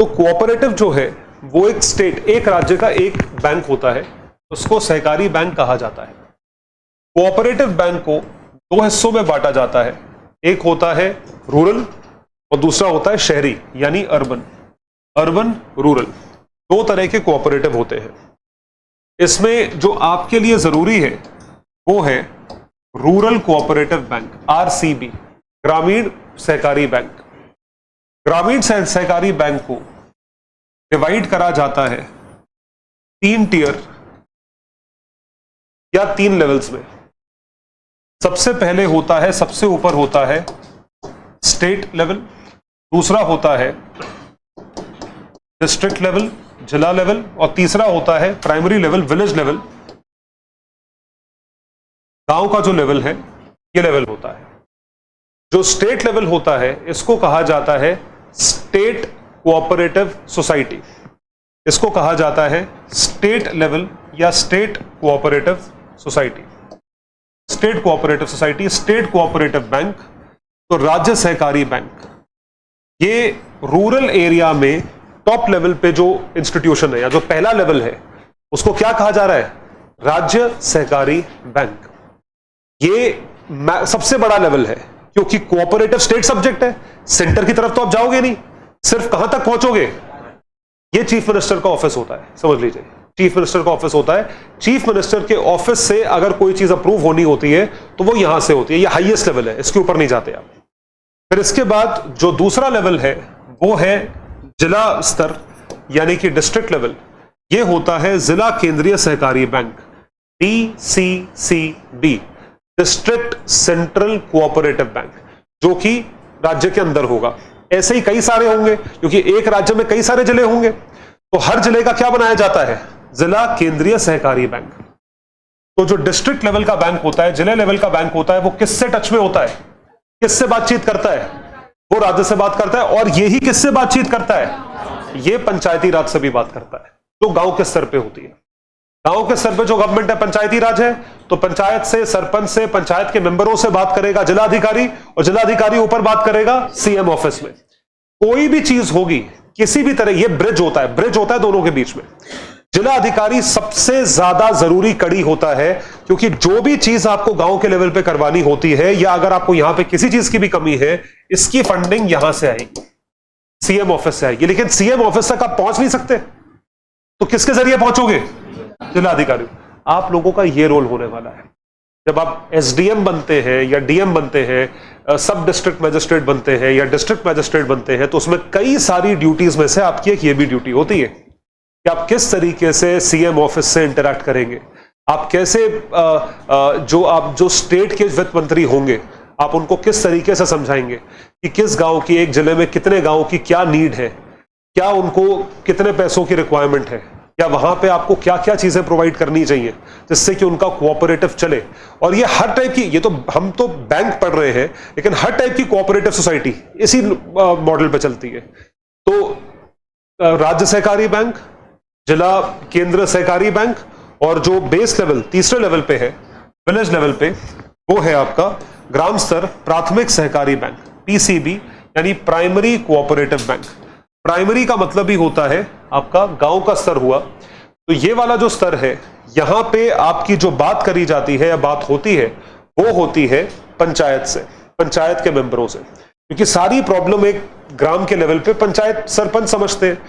तो कोऑपरेटिव जो है वो एक स्टेट, एक राज्य का एक बैंक होता है, उसको सहकारी बैंक कहा जाता है। कोऑपरेटिव बैंक को दो हिस्सों में बांटा जाता है, एक होता है रूरल और दूसरा होता है शहरी यानी अर्बन। अर्बन रूरल दो तरह के कोऑपरेटिव होते हैं। इसमें जो आपके लिए जरूरी है वो है रूरल कोऑपरेटिव बैंक, आरसीबी, ग्रामीण सहकारी बैंक। ग्रामीण सहकारी बैंक को डिवाइड करा जाता है 3 टियर या 3 लेवल्स में। सबसे पहले होता है, सबसे ऊपर होता है स्टेट लेवल, दूसरा होता है डिस्ट्रिक्ट लेवल, जिला लेवल, और तीसरा होता है प्राइमरी लेवल, विलेज लेवल, गांव का जो लेवल है ये लेवल होता है। जो स्टेट लेवल होता है इसको कहा जाता है स्टेट कोऑपरेटिव सोसाइटी। इसको कहा जाता है स्टेट लेवल या state cooperative society. State cooperative society, state cooperative bank, तो राज्य सहकारी बैंक। ये रूरल एरिया में टॉप लेवल पे जो इंस्टीट्यूशन है या जो पहला लेवल है उसको क्या कहा जा रहा है? राज्य सहकारी बैंक। ये सबसे बड़ा लेवल है क्योंकि कोऑपरेटिव स्टेट सब्जेक्ट है। सेंटर की तरफ तो आप जाओगे नहीं, सिर्फ कहां तक पहुंचोगे? ये चीफ मिनिस्टर का ऑफिस होता है, समझ लीजिए, चीफ मिनिस्टर का ऑफिस होता है। चीफ मिनिस्टर के ऑफिस से अगर कोई चीज अप्रूव होनी होती है तो वो यहां से होती है, ये हाईएस्ट लेवल है, इसके ऊपर नहीं जाते आप। फिर इसके बाद जो दूसरा लेवल है वो है जिला स्तर यानी कि डिस्ट्रिक्ट लेवल। ये होता है जिला केंद्रीय सहकारी bank, DCCB, district central cooperative bank, जो कि राज्य के अंदर होगा। ऐसे ही कई सारे होंगे क्योंकि एक राज्य में कई सारे जिले होंगे, तो हर जिले का क्या बनाया जाता है? जिला केंद्रीय सहकारी बैंक। तो जो डिस्ट्रिक्ट लेवल का बैंक होता है, जिले लेवल का बैंक होता है, वो किससे टच में होता है? किससे बातचीत करता है? वो राज्य से बात करता है। और यही किससे बातचीत करता है? ये पंचायती राज से भी बात करता है, जो गांव के स्तर पे होती है। गांव के स्तर पे जो गवर्नमेंट है पंचायती राज है, तो पंचायत से, सरपंच से, पंचायत के मेंबरों से बात करेगा जिलाधिकारी, और जिलाधिकारी ऊपर बात करेगा सीएम ऑफिस में। कोई भी चीज होगी किसी भी तरह, ये ब्रिज होता है, ब्रिज होता है दोनों के बीच में। जिला अधिकारी सबसे ज्यादा जरूरी कड़ी होता है क्योंकि जो भी चीज आपको गांव के लेवल पे करवानी होती है, या अगर आपको यहां पे किसी चीज की भी कमी है, इसकी फंडिंग यहां से आएगी, सीएम ऑफिस से आएगी। लेकिन सीएम ऑफिस तक आप पहुंच नहीं सकते, तो किसके जरिए पहुंचोगे? जिलाधिकारी। आप लोगों का यह रोल होने वाला है। जब आप एसडीएम बनते हैं या डीएम बनते हैं, सब डिस्ट्रिक्ट मजिस्ट्रेट बनते हैं या डिस्ट्रिक्ट मजिस्ट्रेट बनते हैं, तो उसमें कई सारी ड्यूटीज में से आपकी एक ये भी ड्यूटी होती है कि आप किस तरीके से सीएम ऑफिस से इंटरैक्ट करेंगे। आप कैसे जो स्टेट के वित्त मंत्री होंगे, आप उनको किस तरीके से समझाएंगे कि किस गांव की, एक जिले में कितने गांव की क्या नीड है, क्या उनको कितने पैसों की रिक्वायरमेंट है, या वहां पे आपको क्या क्या चीजें प्रोवाइड करनी चाहिए जिससे कि उनका कोऑपरेटिव चले। और ये हर टाइप की, ये तो हम तो बैंक पढ़ रहे हैं, लेकिन हर टाइप की कोऑपरेटिव सोसाइटी इसी मॉडल पे चलती है। तो राज्य सहकारी बैंक, जिला केंद्र सहकारी बैंक, और जो बेस लेवल तीसरे लेवल पे है, विलेज लेवल पे, वो है आपका ग्राम स्तर प्राथमिक सहकारी बैंक, PCB, यानी प्राइमरी कोऑपरेटिव बैंक। प्राइमरी का मतलब ही होता है आपका गांव का स्तर हुआ। तो ये वाला जो स्तर है, यहां पे आपकी जो बात करी जाती है या बात होती है, वो होती है पंचायत से, पंचायत के मेंबरों से, क्योंकि सारी प्रॉब्लम एक ग्राम के लेवल पे पंचायत सरपंच समझते हैं,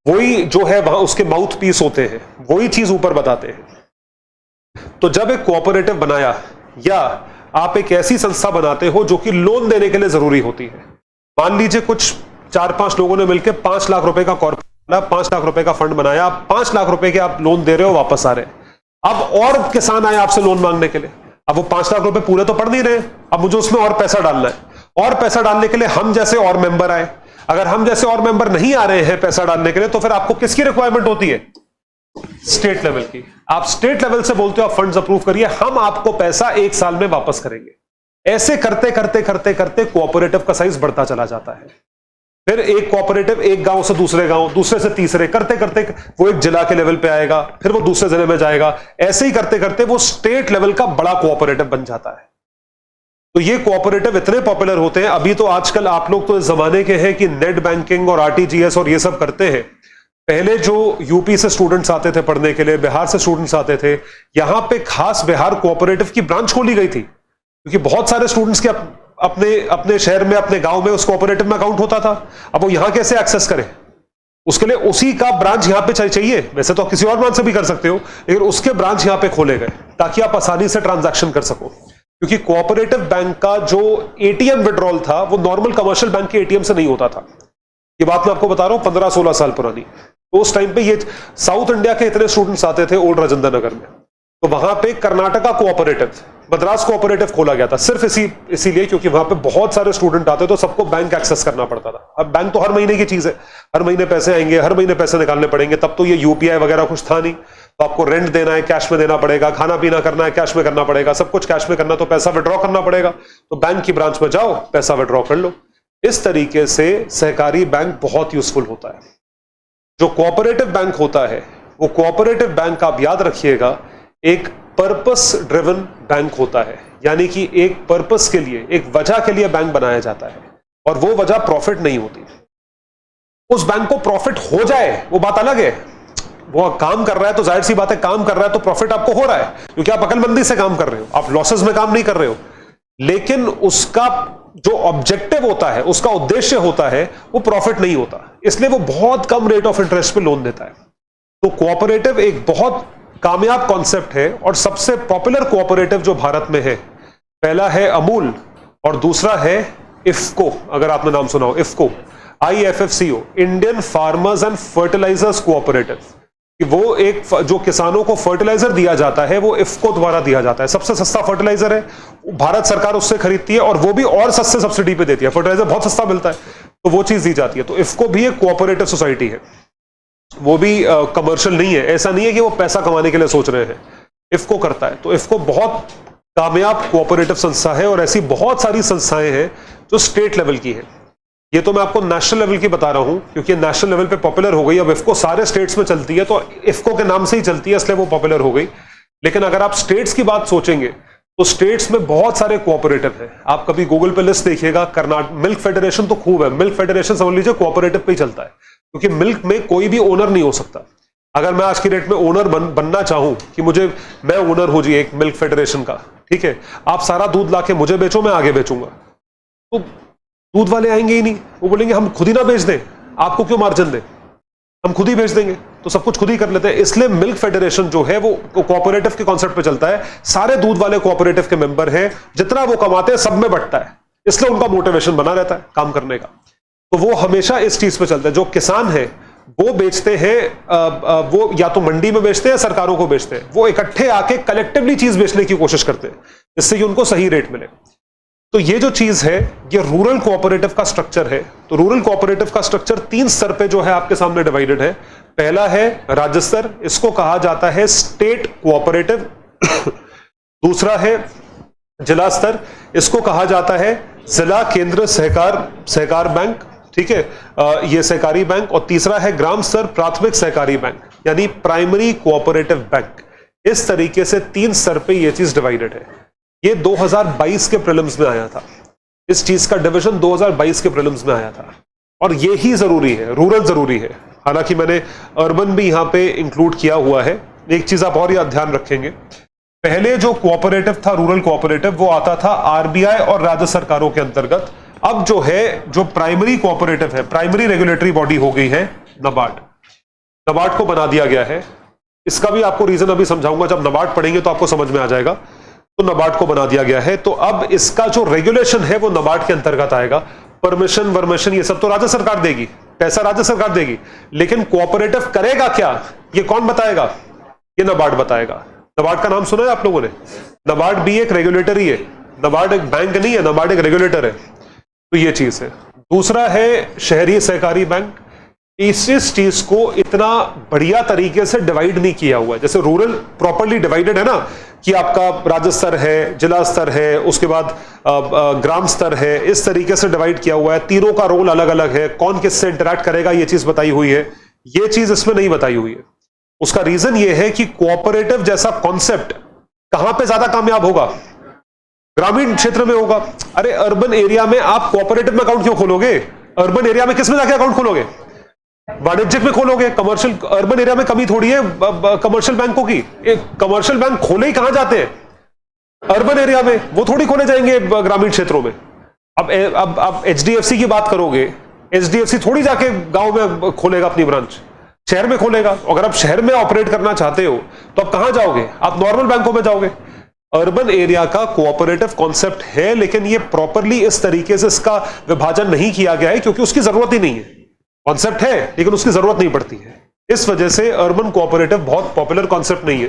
वही जो है वहां उसके माउथ पीस होते हैं, वही चीज ऊपर बताते हैं। तो जब एक कोऑपरेटिव बनाया या आप एक ऐसी संस्था बनाते हो जो कि लोन देने के लिए जरूरी होती है, मान लीजिए कुछ 4-5 लोगों ने मिलकर 5 लाख रुपए का कॉर्पोरेट, 5 लाख रुपए का फंड बनाया, 5 लाख रुपए के आप लोन दे रहे हो, वापस आ रहे हैं। अब और किसान आए आपसे लोन मांगने के लिए, अब वो 5 लाख रुपए पूरे तो पड़ नहीं रहे, अब मुझे उसमें और पैसा डालना है। और पैसा डालने के लिए हम जैसे और मेंबर आए, अगर हम जैसे और मेंबर नहीं आ रहे हैं पैसा डालने के लिए, तो फिर आपको किसकी रिक्वायरमेंट होती है? स्टेट लेवल की। आप स्टेट लेवल से बोलते हो आप फंड्स अप्रूव करिए, हम आपको पैसा 1 साल में वापस करेंगे। ऐसे करते करते करते करते कोऑपरेटिव का साइज बढ़ता चला जाता है। फिर एक कोऑपरेटिव एक गांव से दूसरे गांव, दूसरे से तीसरे, करते करते वो एक जिला के लेवल पे आएगा, फिर वो दूसरे जिले में जाएगा। ऐसे ही करते करते वो स्टेट लेवल का बड़ा कोऑपरेटिव बन जाता है। तो ये कोऑपरेटिव इतने पॉपुलर होते हैं। अभी तो आजकल आप लोग तो इस जमाने के हैं कि नेट बैंकिंग और आरटीजीएस और ये सब करते हैं। पहले जो यूपी से स्टूडेंट्स आते थे पढ़ने के लिए, बिहार से स्टूडेंट्स आते थे, यहां पे खास बिहार कोऑपरेटिव की ब्रांच खोली गई थी, क्योंकि बहुत सारे स्टूडेंट्स के अपने अपने शहर में, अपने गांव में उस कोऑपरेटिव में अकाउंट होता था। अब वो यहां कैसे एक्सेस करें, उसके लिए उसी का ब्रांच यहां पे चाहिए। वैसे तो आप किसी और ब्रांच से भी कर सकते हो, लेकिन उसके ब्रांच यहां पे खोले गए ताकि आप आसानी से ट्रांजैक्शन कर सको। क्योंकि कोऑपरेटिव बैंक का जो एटीएम विड्रॉल था वो नॉर्मल कमर्शियल बैंक के एटीएम से नहीं होता था। ये बात मैं आपको बता रहा हूं 15-16 साल पुरानी। तो उस टाइम पे ये साउथ इंडिया के इतने स्टूडेंट्स आते थे ओल्ड राजेंद्र नगर में, तो वहां पे कर्नाटका कोऑपरेटिव, मद्रास कोऑपरेटिव खोला गया था सिर्फ इसीलिए क्योंकि वहां पे बहुत सारे स्टूडेंट आते, तो सबको बैंक एक्सेस करना पड़ता था। अब बैंक तो हर महीने की चीज है, हर महीने पैसे आएंगे, हर महीने पैसे निकालने पड़ेंगे। तब तो ये यूपीआई वगैरह कुछ था नहीं, तो आपको रेंट देना है कैश में देना पड़ेगा, खाना पीना करना है कैश में करना पड़ेगा, सब कुछ कैश में करना, तो पैसा विड्रॉ करना पड़ेगा। तो बैंक की ब्रांच में जाओ, पैसा विड्रॉ कर लो। इस तरीके से सहकारी बैंक बहुत यूजफुल होता है। जो कोऑपरेटिव बैंक होता है, वो कोऑपरेटिव बैंक आप याद रखिएगा एक पर्पस ड्रिवन बैंक होता है, यानी कि एक पर्पस के लिए, एक वजह के लिए बैंक बनाया जाता है, और वो वजह प्रॉफिट नहीं होती। उस बैंक को प्रॉफिट हो जाए वो बात अलग है, वो काम कर रहा है तो जाहिर सी बात है, काम कर रहा है तो प्रॉफिट आपको हो रहा है, क्योंकि आप अकलमंदी से काम कर रहे हो, आप लॉसेस में काम नहीं कर रहे हो। लेकिन उसका जो ऑब्जेक्टिव होता है, उसका उद्देश्य होता है, वो प्रॉफिट नहीं होता, इसलिए वो बहुत कम रेट ऑफ इंटरेस्ट पे लोन देता है। तो कोऑपरेटिव एक बहुत कामयाब कॉन्सेप्ट है, और सबसे पॉपुलर कोऑपरेटिव जो भारत में है, पहला है अमूल और दूसरा है इफ्को। अगर आपने नाम सुना हो IFFCO, IFFCO, Indian farmers and fertilisers cooperative, कि वो एक जो किसानों को फर्टिलाइजर दिया जाता है वो इफ्को द्वारा दिया जाता है। सबसे सस्ता फर्टिलाइजर है, भारत सरकार उससे खरीदती है, और वो भी और सस्ते सब्सिडी पे देती है। फर्टिलाइजर बहुत सस्ता मिलता है, तो वो चीज दी जाती है। तो इफ्को भी एक कोऑपरेटिव सोसाइटी है, वो भी कमर्शियल नहीं है। ऐसा नहीं है कि वो पैसा कमाने के लिए सोच रहे हैं, इफ्को करता है। तो इफ्को बहुत कामयाब कोऑपरेटिव संस्था है, और ऐसी बहुत सारी संस्थाएं हैं जो स्टेट लेवल की है। ये तो मैं आपको नेशनल लेवल की बता रहा हूं, क्योंकि नेशनल लेवल पे पॉपुलर हो गई। अब इफ्को सारे स्टेट्स में चलती है, तो इफ्को के नाम से ही चलती है, इसलिए वो पॉपुलर हो गई। लेकिन अगर आप स्टेट्स की बात सोचेंगे तो स्टेट्स में बहुत सारे कोऑपरेटिव हैं। आप कभी गूगल पे लिस्ट देखिएगा, कर्नाटक मिल्क फेडरेशन तो खूब है। मिल्क फेडरेशन समझ लीजिए कोऑपरेटिव पे ही चलता है, क्योंकि मिल्क में कोई भी ओनर नहीं हो सकता। अगर मैं आज की डेट में ओनर बनना चाहूं कि मैं ओनर हूं जी एक मिल्क फेडरेशन का, ठीक है, आप सारा दूध लाके मुझे बेचो, मैं आगे बेचूंगा, तो दूध वाले आएंगे ही नहीं। वो बोलेंगे हम खुद ही ना बेच दें, आपको क्यों मार्जिन दें, हम खुद ही बेच देंगे, तो सब कुछ खुद ही कर लेते हैं। इसलिए मिल्क फेडरेशन जो है वो कोऑपरेटिव के कॉन्सेप्ट पे चलता है। सारे दूध वाले कोऑपरेटिव के मेंबर हैं, जितना वो कमाते हैं सब में बंटता है, इसलिए उनका मोटिवेशन बना रहता है काम करने का। तो वो हमेशा इस चीज पे चलता है। जो किसान है वो बेचते हैं, वो या तो मंडी में बेचते हैं, सरकारों को बेचते हैं, वो इकट्ठे आके कलेक्टिवली चीज बेचने की कोशिश करते हैं, जिससे कि उनको सही रेट मिले। तो ये जो चीज है, ये रूरल कोऑपरेटिव का स्ट्रक्चर है। तो रूरल कोऑपरेटिव का स्ट्रक्चर 3 स्तर पे जो है आपके सामने डिवाइडेड है। पहला है राज्य स्तर, इसको कहा जाता है स्टेट कोऑपरेटिव। दूसरा है जिला स्तर, इसको कहा जाता है जिला केंद्र सहकार बैंक, ठीक है, ये सहकारी बैंक। और तीसरा है ग्राम स्तर प्राथमिक सहकारी बैंक, यानी प्राइमरी कोऑपरेटिव बैंक। इस तरीके से 3 स्तर पे ये चीज डिवाइडेड है। ये 2022 के प्रीलिम्स में आया था, इस चीज का डिवीजन 2022 के प्रीलिम्स में आया था, और ये ही जरूरी है, रूरल जरूरी है। हालांकि मैंने अर्बन भी यहां पे इंक्लूड किया हुआ है। एक चीज आप और याद ध्यान रखेंगे, पहले जो कोऑपरेटिव था रूरल कोऑपरेटिव, वो आता था आरबीआई और राज्य सरकारों के अंतर्गत। अब जो है, जो प्राइमरी कोऑपरेटिव है, प्राइमरी रेगुलेटरी बॉडी हो गई है नबार्ड। नबार्ड को बना दिया गया है। इसका भी आपको रीजन अभी समझाऊंगा, जब नबार्ड पढ़ेंगे तो आपको समझ में आ जाएगा। तो नबार्ड को बना दिया गया है, तो अब इसका जो रेगुलेशन है वो नबार्ड के अंतर्गत आएगा। परमिशन वर्मिशन ये सब तो राज्य सरकार देगी, पैसा राज्य सरकार देगी, लेकिन कोऑपरेटिव करेगा क्या ये कौन बताएगा? ये नबार्ड बताएगा। नबार्ड का नाम सुना है आप लोगों ने? नबार्ड भी एक रेगुलेटर ही है, नबार्ड एक बैंक नहीं है, नबार्ड एक रेगुलेटर है। तो ये चीज है। दूसरा है शहरी सहकारी बैंक। इस चीज को इतना बढ़िया तरीके से डिवाइड नहीं किया हुआ है। जैसे रूरल प्रॉपर्ली डिवाइडेड है ना, कि आपका राज्य स्तर है, जिला स्तर है, उसके बाद ग्राम स्तर है, इस तरीके से डिवाइड किया हुआ है। तीनों का रोल अलग अलग है, कौन किससे इंटरैक्ट करेगा ये चीज बताई हुई है। ये चीज इसमें नहीं बताई हुई है। उसका रीजन ये है कि कोऑपरेटिव जैसा कॉन्सेप्ट कहां पे ज्यादा कामयाब होगा? ग्रामीण क्षेत्र में होगा। अरे अर्बन एरिया में आप कोऑपरेटिव में अकाउंट क्यों खोलोगे? अर्बन एरिया में किस में जाके अकाउंट खोलोगे? वाणिज्यिक में खोलोगे। कमर्शियल अर्बन एरिया में कमी थोड़ी है कमर्शियल बैंकों की। कमर्शियल बैंक खोले ही कहां जाते हैं? अर्बन एरिया में, वो थोड़ी खोले जाएंगे ग्रामीण क्षेत्रों में। अब आप एचडीएफसी की बात करोगे, एचडीएफसी थोड़ी जाके गांव में खोलेगा अपनी ब्रांच, शहर में खोलेगा। अगर आप शहर में ऑपरेट करना चाहते हो तो आप कहां जाओगे? आप नॉर्मल बैंकों में जाओगे। अर्बन एरिया का कोऑपरेटिव कॉन्सेप्ट है, लेकिन ये प्रॉपरली इस तरीके से इसका विभाजन नहीं किया गया है क्योंकि उसकी जरूरत ही नहीं है। कॉन्सेप्ट है लेकिन उसकी जरूरत नहीं पड़ती है। इस वजह से अर्बन कोऑपरेटिव बहुत पॉपुलर कॉन्सेप्ट नहीं है।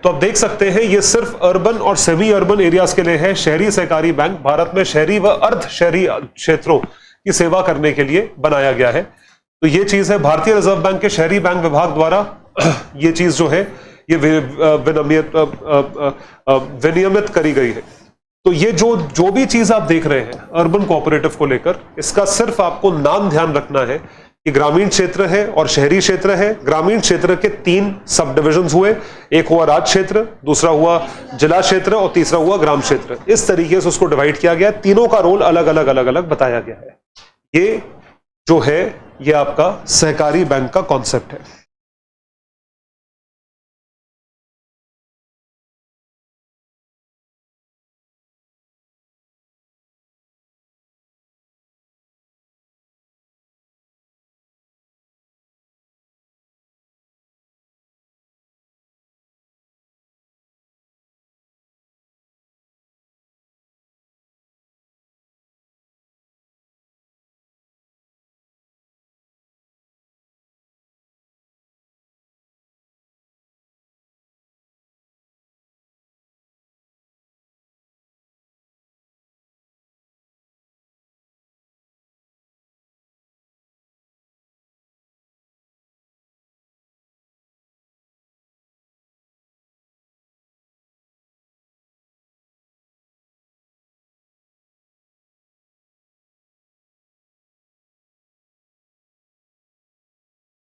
तो आप देख सकते हैं ये सिर्फ अर्बन और सेमी अर्बन एरियाज के लिए है। शहरी सहकारी बैंक भारत में शहरी व अर्ध शहरी क्षेत्रों की सेवा करने के लिए बनाया गया है। तो ये चीज है भारतीय रिजर्व बैंक के शहरी बैंक विभाग द्वारा ये चीज जो है ये विनियमित करी गई है। तो ये जो भी चीज आप देख रहे हैं अर्बन कोऑपरेटिव को लेकर, इसका सिर्फ आपको नाम ध्यान रखना है कि ग्रामीण क्षेत्र है और शहरी क्षेत्र है। ग्रामीण क्षेत्र के 3 सब डिविजन्स हुए, एक हुआ राज्य क्षेत्र, दूसरा हुआ जिला क्षेत्र और तीसरा हुआ ग्राम क्षेत्र। इस तरीके से उसको डिवाइड किया गया। तीनों का रोल अलग अलग बताया गया है। ये जो है ये आपका सहकारी बैंक का कॉन्सेप्ट है।